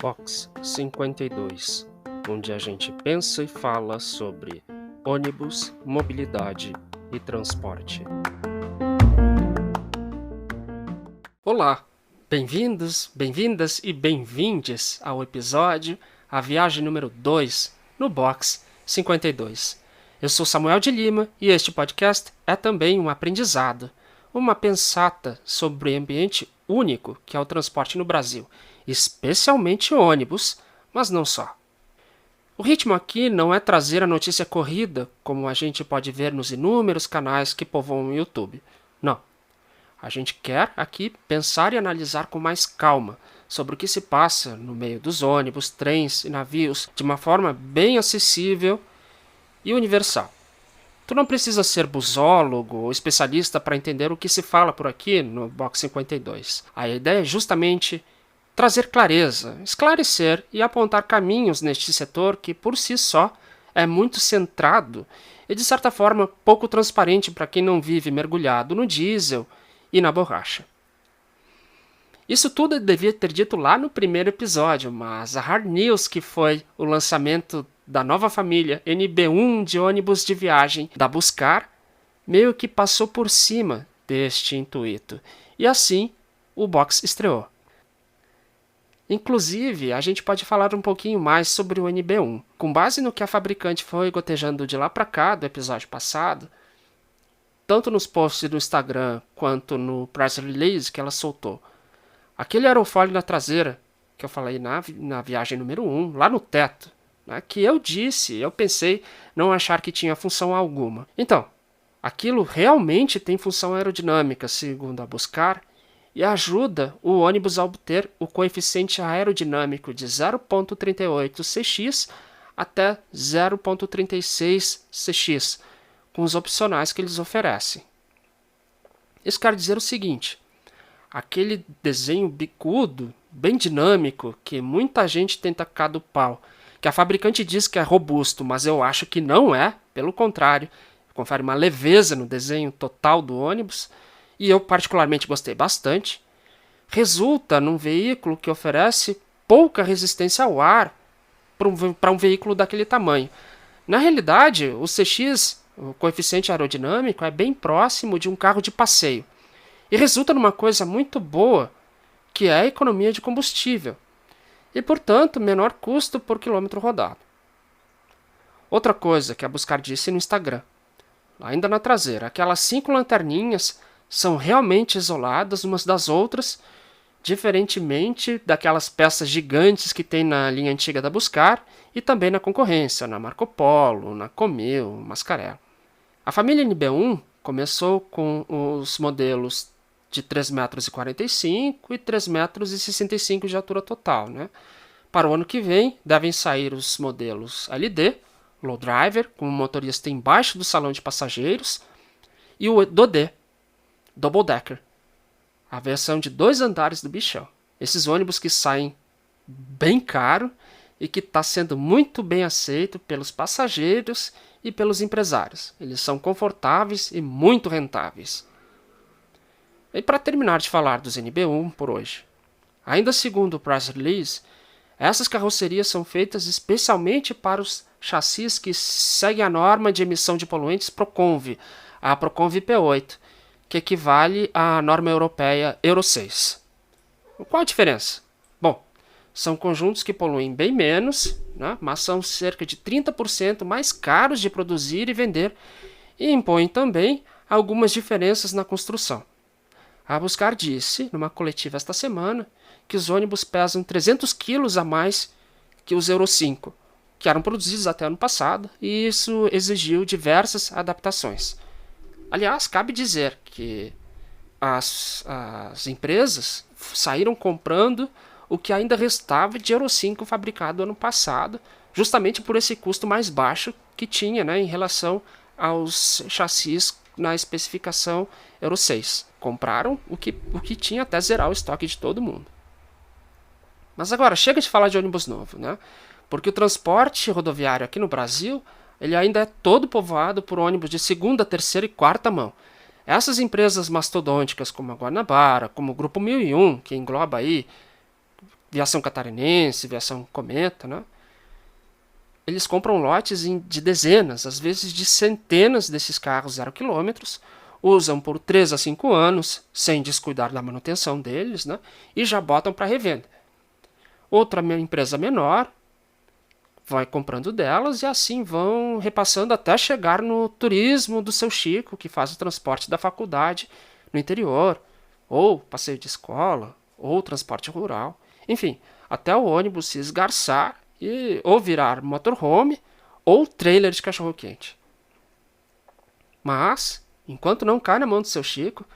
Box 52, onde a gente pensa e fala sobre ônibus, mobilidade e transporte. Olá, bem-vindos, bem-vindas e bem-vindes ao episódio, a viagem número 2 no Box 52. Eu sou Samuel de Lima e este podcast é também um aprendizado, uma pensata sobre o ambiente único que é o transporte no Brasil, especialmente ônibus, mas não só. O ritmo aqui não é trazer a notícia corrida, como a gente pode ver nos inúmeros canais que povoam o YouTube. Não. A gente quer aqui pensar e analisar com mais calma sobre o que se passa no meio dos ônibus, trens e navios de uma forma bem acessível e universal. Tu não precisa ser busólogo ou especialista para entender o que se fala por aqui no Box 52. A ideia é justamente trazer clareza, esclarecer e apontar caminhos neste setor que, por si só, é muito centrado e, de certa forma, pouco transparente para quem não vive mergulhado no diesel e na borracha. Isso tudo eu devia ter dito lá no primeiro episódio, mas a Hard News, que foi o lançamento da nova família NB1 de ônibus de viagem da Buscar, meio que passou por cima deste intuito. E assim, o Box estreou. Inclusive, a gente pode falar um pouquinho mais sobre o NB1. Com base no que a fabricante foi gotejando de lá para cá do episódio passado, tanto nos posts do Instagram quanto no press release que ela soltou. Aquele aerofólio na traseira, que eu falei na viagem número 1, lá no teto, né, que eu pensei não achar que tinha função alguma. Então, aquilo realmente tem função aerodinâmica, segundo a Buscar, e ajuda o ônibus a obter o coeficiente aerodinâmico de 0,38 cx até 0,36 cx, com os opcionais que eles oferecem. Isso quer dizer o seguinte: aquele desenho bicudo, bem dinâmico, que muita gente tem tacado pau, que a fabricante diz que é robusto, mas eu acho que não é, pelo contrário, confere uma leveza no desenho total do ônibus, e eu particularmente gostei bastante, resulta num veículo que oferece pouca resistência ao ar para um veículo daquele tamanho. Na realidade, o CX, o coeficiente aerodinâmico, é bem próximo de um carro de passeio, e resulta numa coisa muito boa, que é a economia de combustível, e, portanto, menor custo por quilômetro rodado. Outra coisa que a Buscar disse no Instagram, ainda na traseira, aquelas 5 lanterninhas são realmente isoladas umas das outras, diferentemente daquelas peças gigantes que tem na linha antiga da Buscar e também na concorrência, na Marco Polo, na Comil, Mascarello. A família NB1 começou com os modelos de 3,45 m e 3,65 m de altura total, né? Para o ano que vem, devem sair os modelos LD, Low Driver, com o motorista embaixo do salão de passageiros, e o DOD, Double Decker, a versão de 2 andares do bichão. Esses ônibus que saem bem caro e que está sendo muito bem aceito pelos passageiros e pelos empresários. Eles são confortáveis e muito rentáveis. E para terminar de falar dos NB1 por hoje, ainda segundo o press release, essas carrocerias são feitas especialmente para os chassis que seguem a norma de emissão de poluentes Proconv, a Proconv P8, que equivale à norma europeia Euro 6. Qual a diferença? Bom, são conjuntos que poluem bem menos, né, mas são cerca de 30% mais caros de produzir e vender, e impõem também algumas diferenças na construção. A Buscar disse, numa coletiva esta semana, que os ônibus pesam 300 quilos a mais que os Euro 5, que eram produzidos até ano passado, e isso exigiu diversas adaptações. Aliás, cabe dizer que as empresas saíram comprando o que ainda restava de Euro 5 fabricado ano passado, justamente por esse custo mais baixo que tinha, né, em relação aos chassis na especificação Euro 6. Compraram o que tinha até zerar o estoque de todo mundo. Mas agora, chega de falar de ônibus novo, né? Porque o transporte rodoviário aqui no Brasil, ele ainda é todo povoado por ônibus de segunda, terceira e quarta mão. Essas empresas mastodônticas como a Guanabara, como o Grupo 1001, que engloba aí Viação Catarinense, Viação Cometa, né? Eles compram lotes de dezenas, às vezes de centenas desses carros 0 km, usam por 3 a 5 anos, sem descuidar da manutenção deles, né? E já botam para revenda. Outra empresa menor vai comprando delas e assim vão repassando até chegar no turismo do seu Chico, que faz o transporte da faculdade no interior, ou passeio de escola, ou transporte rural. Enfim, até o ônibus se esgarçar e ou virar motorhome ou trailer de cachorro-quente. Mas, enquanto não cai na mão do seu Chico,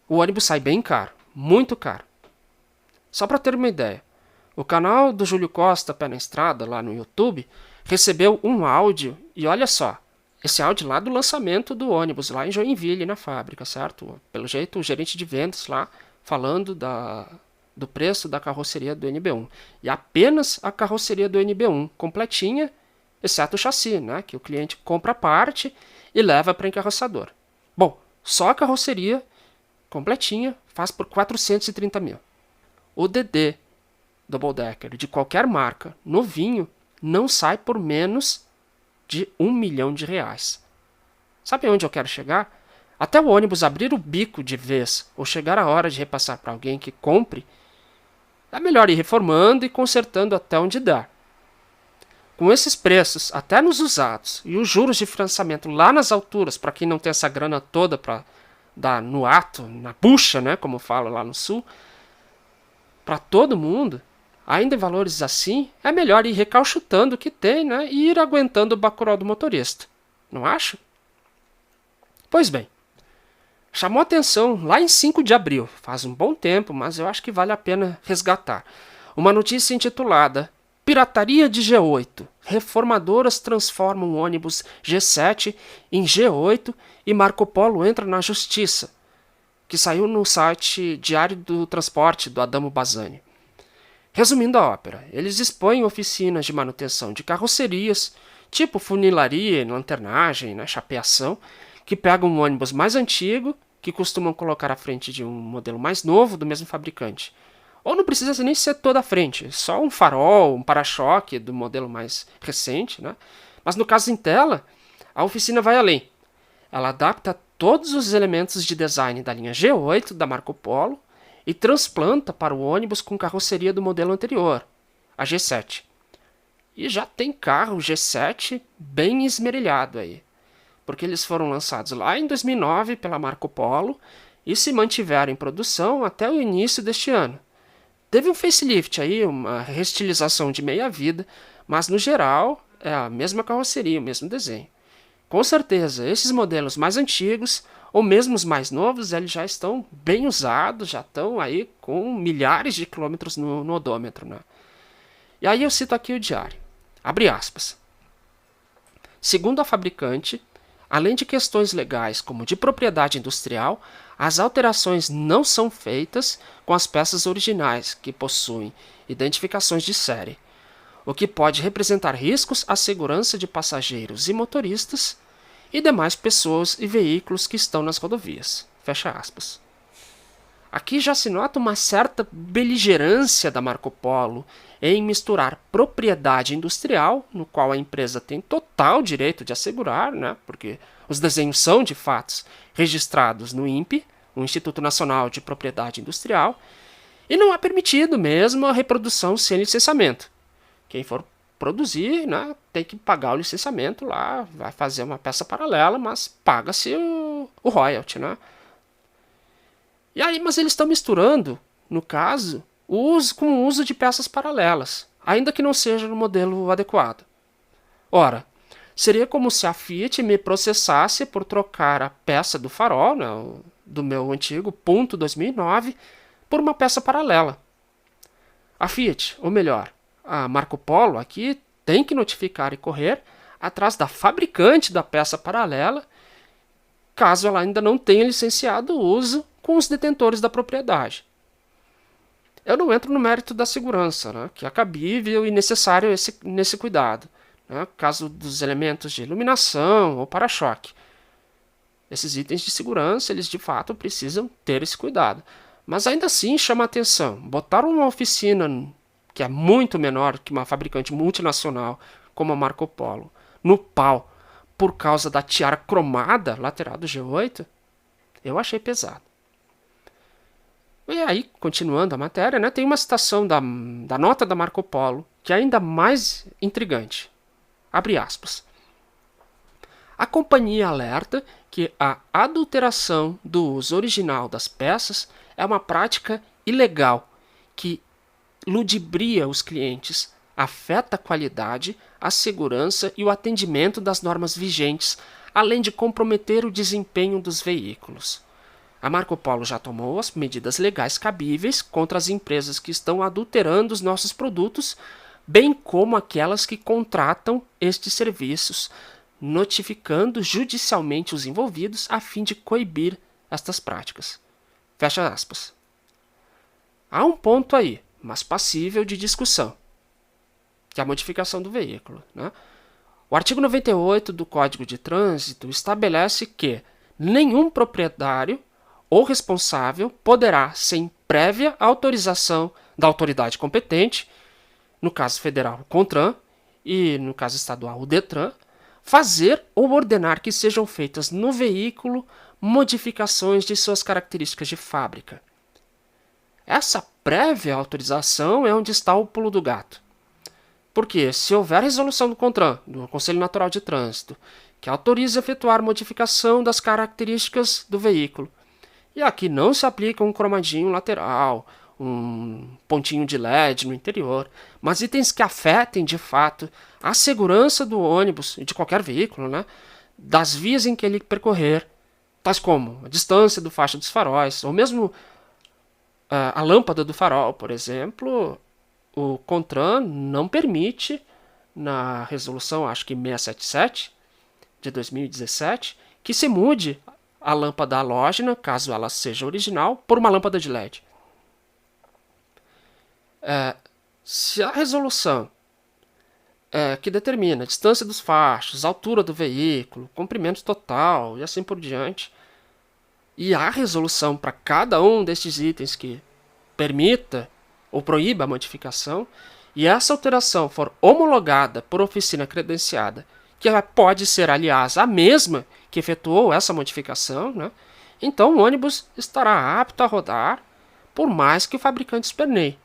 o ônibus sai bem caro, muito caro. Só para ter uma ideia, o canal do Júlio Costa Pé na Estrada, lá no YouTube, recebeu um áudio, e olha só, esse áudio lá do lançamento do ônibus, lá em Joinville, na fábrica, certo? Pelo jeito, o gerente de vendas lá, falando do preço da carroceria do NB1. E apenas a carroceria do NB1, completinha, exceto o chassi, né? Que o cliente compra a parte e leva para encarroçador. Bom, só a carroceria completinha faz por 430 mil. O DD Double Decker de qualquer marca, novinho, não sai por menos de R$ 1 milhão. Sabe onde eu quero chegar? Até o ônibus abrir o bico de vez ou chegar a hora de repassar para alguém que compre, é melhor ir reformando e consertando até onde dá. Com esses preços, até nos usados, e os juros de financiamento lá nas alturas, para quem não tem essa grana toda para dar no ato, na bucha, né, como fala lá no sul, para todo mundo, ainda em valores assim, é melhor ir recalchutando o que tem, né, e ir aguentando o bacurau do motorista. Não acha? Pois bem, chamou atenção lá em 5 de abril, faz um bom tempo, mas eu acho que vale a pena resgatar. Uma notícia intitulada Pirataria de G8. Reformadoras transformam o ônibus G7 em G8 e Marco Polo entra na justiça, que saiu no site Diário do Transporte do Adamo Bazzani. Resumindo a ópera, eles expõem oficinas de manutenção de carrocerias, tipo funilaria, lanternagem, né, chapeação, que pegam um ônibus mais antigo, que costumam colocar à frente de um modelo mais novo do mesmo fabricante. Ou não precisa nem ser toda a frente, só um farol, um para-choque do modelo mais recente, né? Mas no caso em tela, a oficina vai além. Ela adapta todos os elementos de design da linha G8 da Marco Polo e transplanta para o ônibus com carroceria do modelo anterior, a G7. E já tem carro G7 bem esmerilhado aí, porque eles foram lançados lá em 2009 pela Marco Polo e se mantiveram em produção até o início deste ano. Teve um facelift aí, uma restilização de meia-vida, mas no geral é a mesma carroceria, o mesmo desenho. Com certeza, esses modelos mais antigos, ou mesmo os mais novos, eles já estão bem usados, já estão aí com milhares de quilômetros no odômetro, né? E aí eu cito aqui o diário. Abre aspas. Segundo a fabricante, além de questões legais como de propriedade industrial, as alterações não são feitas com as peças originais, que possuem identificações de série, o que pode representar riscos à segurança de passageiros e motoristas e demais pessoas e veículos que estão nas rodovias. Fecha aspas. Aqui já se nota uma certa beligerância da Marco Polo em misturar propriedade industrial, no qual a empresa tem total direito de assegurar, né, porque os desenhos são de fato registrados no INPE, o Instituto Nacional de Propriedade Industrial, e não é permitido mesmo a reprodução sem licenciamento. Quem for produzir, né, tem que pagar o licenciamento lá, vai fazer uma peça paralela, mas paga-se o royalty, né? E aí, mas eles estão misturando, no caso, o uso com o uso de peças paralelas, ainda que não seja no modelo adequado. Ora, seria como se a Fiat me processasse por trocar a peça do farol, né, do meu antigo Punto 2009, por uma peça paralela. A Fiat, ou melhor, a Marco Polo aqui tem que notificar e correr atrás da fabricante da peça paralela, caso ela ainda não tenha licenciado o uso com os detentores da propriedade. Eu não entro no mérito da segurança, né, que é cabível e necessário nesse cuidado, né, caso dos elementos de iluminação ou para-choque. Esses itens de segurança, eles de fato precisam ter esse cuidado. Mas ainda assim chama atenção. Botar uma oficina que é muito menor que uma fabricante multinacional como a Marco Polo no pau por causa da tiara cromada lateral do G8, eu achei pesado. E aí, continuando a matéria, né, tem uma citação da nota da Marco Polo que é ainda mais intrigante. Abre aspas. A companhia alerta que a adulteração do uso original das peças é uma prática ilegal que ludibria os clientes, afeta a qualidade, a segurança e o atendimento das normas vigentes, além de comprometer o desempenho dos veículos. A Marco Polo já tomou as medidas legais cabíveis contra as empresas que estão adulterando os nossos produtos, bem como aquelas que contratam estes serviços, notificando judicialmente os envolvidos a fim de coibir estas práticas. Fecha aspas. Há um ponto aí, mas passível de discussão, que é a modificação do veículo, né? O artigo 98 do Código de Trânsito estabelece que nenhum proprietário ou responsável poderá, sem prévia autorização da autoridade competente, no caso federal o CONTRAN e no caso estadual o DETRAN, fazer ou ordenar que sejam feitas no veículo modificações de suas características de fábrica. Essa prévia autorização é onde está o pulo do gato. Porque se houver resolução do CONTRAN, do Conselho Nacional de Trânsito, que autoriza efetuar modificação das características do veículo, e aqui não se aplica um cromadinho lateral, um pontinho de LED no interior, mas itens que afetem de fato a segurança do ônibus e de qualquer veículo, né, das vias em que ele percorrer, tais como a distância do faixa dos faróis, ou mesmo a lâmpada do farol, por exemplo, o CONTRAN não permite, na resolução acho que 677 de 2017, que se mude a lâmpada halógena, caso ela seja original, por uma lâmpada de LED. Se a resolução que determina a distância dos fachos, a altura do veículo, comprimento total e assim por diante, e há resolução para cada um destes itens que permita ou proíba a modificação, e essa alteração for homologada por oficina credenciada, que pode ser, aliás, a mesma que efetuou essa modificação, né, então o ônibus estará apto a rodar, por mais que o fabricante esperneie.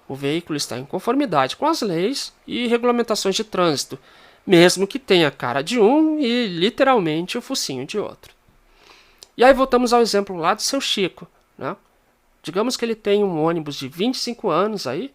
O veículo está em conformidade com as leis e regulamentações de trânsito, mesmo que tenha a cara de um e literalmente o focinho de outro. E aí voltamos ao exemplo lá do seu Chico, né? Digamos que ele tem um ônibus de 25 anos aí.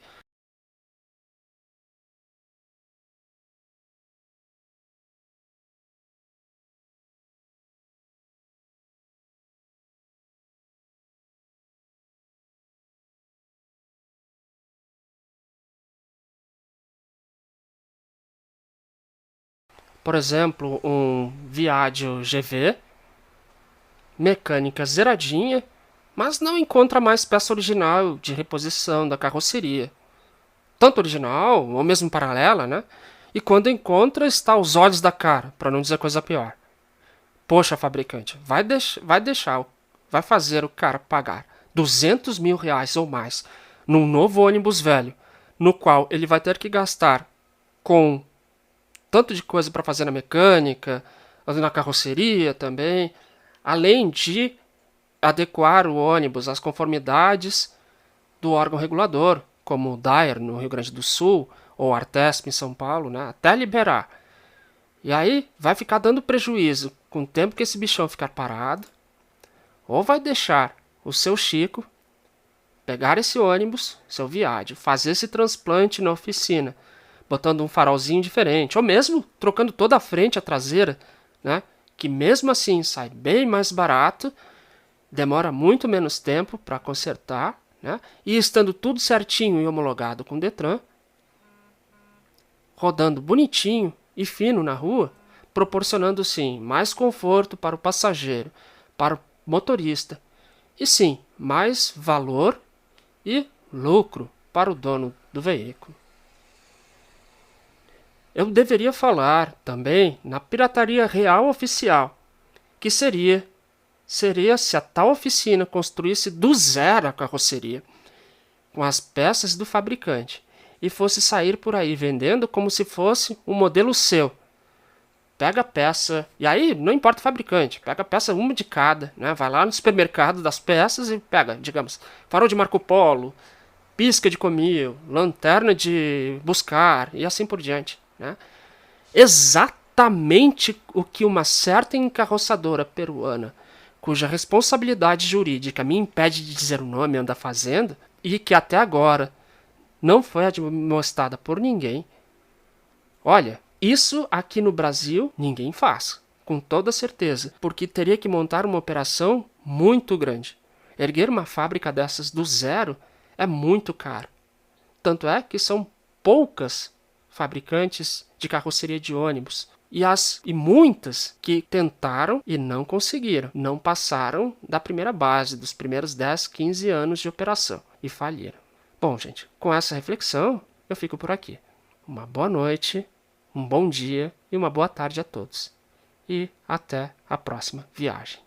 Por exemplo, um Viaggio GV, mecânica zeradinha, mas não encontra mais peça original de reposição da carroceria. Tanto original, ou mesmo paralela, né? E quando encontra, está aos olhos da cara, para não dizer coisa pior. Poxa, fabricante, vai fazer o cara pagar 200 mil reais ou mais num novo ônibus velho, no qual ele vai ter que gastar com tanto de coisa para fazer na mecânica, na carroceria também, além de adequar o ônibus às conformidades do órgão regulador, como o DAER no Rio Grande do Sul, ou o Artesp em São Paulo, né, até liberar. E aí vai ficar dando prejuízo com o tempo que esse bichão ficar parado, ou vai deixar o seu Chico pegar esse ônibus, seu Viaggio, fazer esse transplante na oficina, botando um farolzinho diferente, ou mesmo trocando toda a frente e a traseira, né, que mesmo assim sai bem mais barato, demora muito menos tempo para consertar, né, e estando tudo certinho e homologado com o DETRAN, rodando bonitinho e fino na rua, proporcionando sim mais conforto para o passageiro, para o motorista, e sim mais valor e lucro para o dono do veículo. Eu deveria falar também na pirataria real oficial, que seria se a tal oficina construísse do zero a carroceria, com as peças do fabricante, e fosse sair por aí vendendo como se fosse um modelo seu. Pega a peça, e aí não importa o fabricante, pega a peça uma de cada, né? Vai lá no supermercado das peças e pega, digamos, farol de Marco Polo, pisca de Comil, lanterna de Buscar e assim por diante, né? Exatamente o que uma certa encarroçadora peruana, cuja responsabilidade jurídica me impede de dizer o nome, anda fazendo, e que até agora não foi admoestada por ninguém. Olha, isso aqui no Brasil ninguém faz, com toda certeza, porque teria que montar uma operação muito grande. Erguer uma fábrica dessas do zero é muito caro. Tanto é que são poucas fabricantes de carroceria de ônibus e muitas que tentaram e não conseguiram, não passaram da primeira base, dos primeiros 10, 15 anos de operação e faliram. Bom, gente, com essa reflexão eu fico por aqui. Uma boa noite, um bom dia e uma boa tarde a todos. E até a próxima viagem.